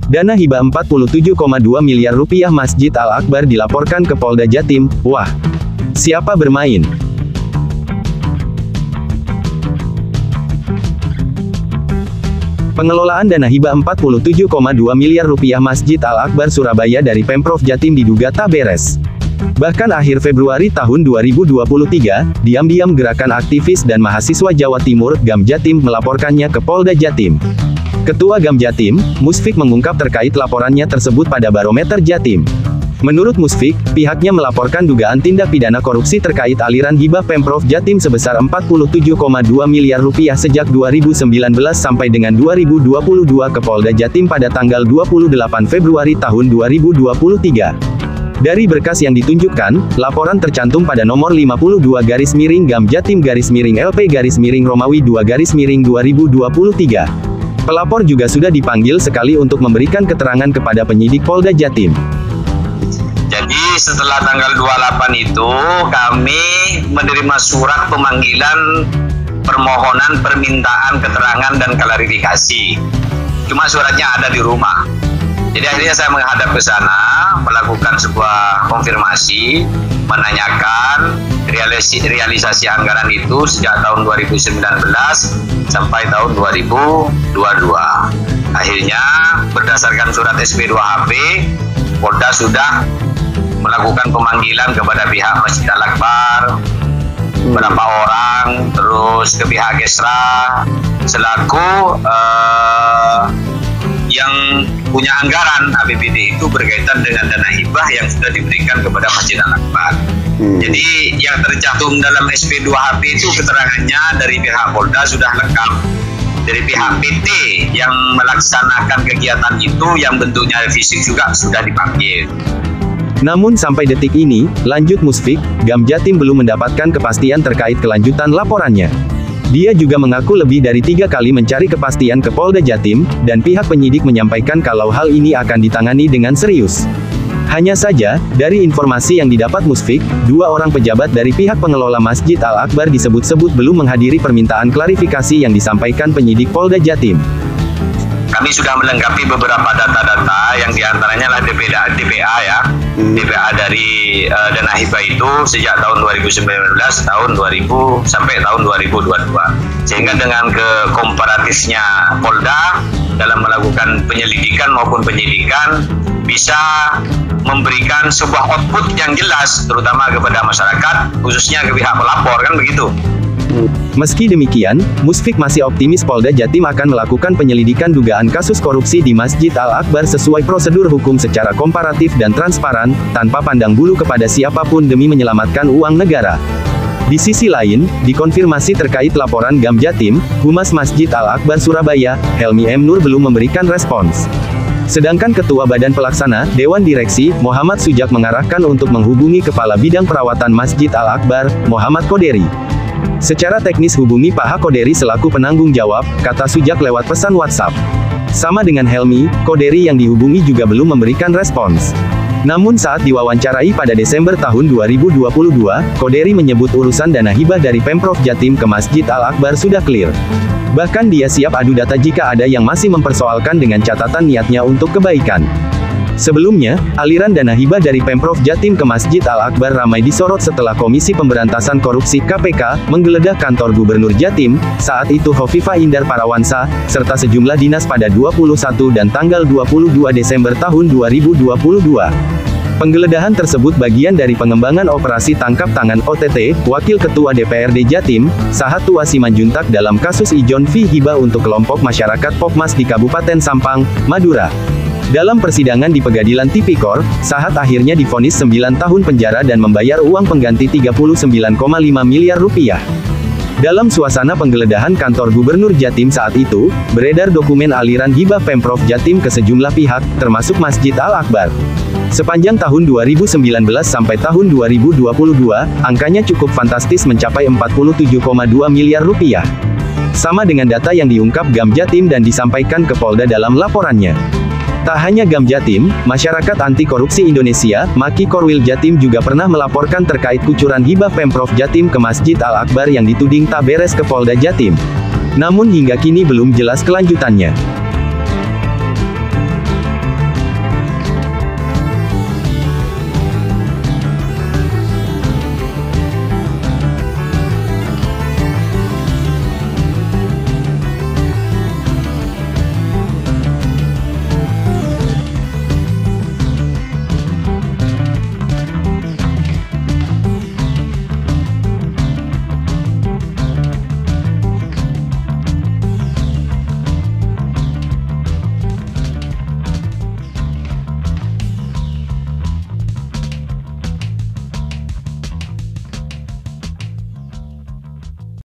Dana hibah 47,2 miliar rupiah Masjid Al-Akbar dilaporkan ke Polda Jatim. Wah, siapa bermain? Pengelolaan dana hibah 47,2 miliar rupiah Masjid Al-Akbar Surabaya dari Pemprov Jatim diduga tak beres. Bahkan akhir Februari tahun 2023, diam-diam gerakan aktivis dan mahasiswa Jawa Timur, GAM Jatim, melaporkannya ke Polda Jatim. Ketua GAM Jatim, Musfik mengungkap terkait laporannya tersebut pada Barometer Jatim. Menurut Musfik, pihaknya melaporkan dugaan tindak pidana korupsi terkait aliran hibah Pemprov Jatim sebesar 47,2 miliar rupiah sejak 2019 sampai dengan 2022 ke Polda Jatim pada tanggal 28 Februari tahun 2023. Dari berkas yang ditunjukkan, laporan tercantum pada nomor 52 GAM Jatim LP Romawi 2 2023. Pelapor juga sudah dipanggil sekali untuk memberikan keterangan kepada penyidik Polda Jatim. Jadi setelah tanggal 28 itu kami menerima surat pemanggilan permohonan permintaan keterangan dan klarifikasi. Cuma suratnya ada di rumah. Jadi akhirnya saya menghadap ke sana, melakukan sebuah konfirmasi, menanyakan realisasi anggaran itu sejak tahun 2019 sampai tahun 2022. Akhirnya berdasarkan surat SP2HP, Polda sudah melakukan pemanggilan kepada pihak Masjid Al-Akbar, beberapa orang, terus ke pihak Gesra, selaku yang punya anggaran APBD itu berkaitan dengan dana hibah yang sudah diberikan kepada Masjid Al-Akbar. Jadi yang tercantum dalam SP2HP itu keterangannya dari pihak Polda sudah lengkap. Dari pihak PT yang melaksanakan kegiatan itu yang bentuknya fisik juga sudah dipanggil. Namun sampai detik ini, lanjut Musfik, GAM Jatim belum mendapatkan kepastian terkait kelanjutan laporannya. Dia juga mengaku lebih dari 3 kali mencari kepastian ke Polda Jatim, dan pihak penyidik menyampaikan kalau hal ini akan ditangani dengan serius. Hanya saja, dari informasi yang didapat Musfik, 2 orang pejabat dari pihak pengelola Masjid Al-Akbar disebut-sebut belum menghadiri permintaan klarifikasi yang disampaikan penyidik Polda Jatim. Kami sudah melengkapi beberapa data-data yang diantaranya adalah DPA ya. DPA dari dana hibah itu sejak tahun 2019, tahun 2000 sampai tahun 2022. Sehingga dengan komparatifnya Polda dalam melakukan penyelidikan maupun penyidikan bisa memberikan sebuah output yang jelas terutama kepada masyarakat, khususnya ke pihak pelapor, kan begitu. Meski demikian, Musfik masih optimis Polda Jatim akan melakukan penyelidikan dugaan kasus korupsi di Masjid Al-Akbar sesuai prosedur hukum secara komparatif dan transparan, tanpa pandang bulu kepada siapapun demi menyelamatkan uang negara. Di sisi lain, dikonfirmasi terkait laporan GAM Jatim, Humas Masjid Al-Akbar Surabaya, Helmi M. Nur belum memberikan respons. Sedangkan Ketua Badan Pelaksana, Dewan Direksi, Muhammad Sujak mengarahkan untuk menghubungi Kepala Bidang Perawatan Masjid Al-Akbar, Muhammad Koderi. Secara teknis hubungi Pak Koderi selaku penanggung jawab, kata Sujak lewat pesan WhatsApp. Sama dengan Helmi, Koderi yang dihubungi juga belum memberikan respons. Namun saat diwawancarai pada Desember tahun 2022, Koderi menyebut urusan dana hibah dari Pemprov Jatim ke Masjid Al-Akbar sudah clear. Bahkan dia siap adu data jika ada yang masih mempersoalkan dengan catatan niatnya untuk kebaikan. Sebelumnya, aliran dana hibah dari Pemprov Jatim ke Masjid Al-Akbar ramai disorot setelah Komisi Pemberantasan Korupsi (KPK) menggeledah kantor Gubernur Jatim, saat itu Khofifah Indar Parawansa, serta sejumlah dinas pada 21 dan tanggal 22 Desember tahun 2022. Penggeledahan tersebut bagian dari pengembangan operasi tangkap tangan OTT, Wakil Ketua DPRD Jatim, Sahatu Simanjuntak dalam kasus ijon fee hibah untuk kelompok masyarakat Pokmas di Kabupaten Sampang, Madura. Dalam persidangan di Pengadilan Tipikor, Sahat akhirnya divonis 9 tahun penjara dan membayar uang pengganti 39,5 miliar rupiah. Dalam suasana penggeledahan kantor Gubernur Jatim saat itu, beredar dokumen aliran hibah Pemprov Jatim ke sejumlah pihak, termasuk Masjid Al-Akbar. Sepanjang tahun 2019 sampai tahun 2022, angkanya cukup fantastis mencapai 47,2 miliar rupiah. Sama dengan data yang diungkap GAM Jatim dan disampaikan ke Polda dalam laporannya. Tak hanya GAM Jatim, Masyarakat Anti Korupsi Indonesia, Maki Korwil Jatim juga pernah melaporkan terkait kucuran hibah Pemprov Jatim ke Masjid Al-Akbar yang dituding tak beres ke Polda Jatim. Namun hingga kini belum jelas kelanjutannya.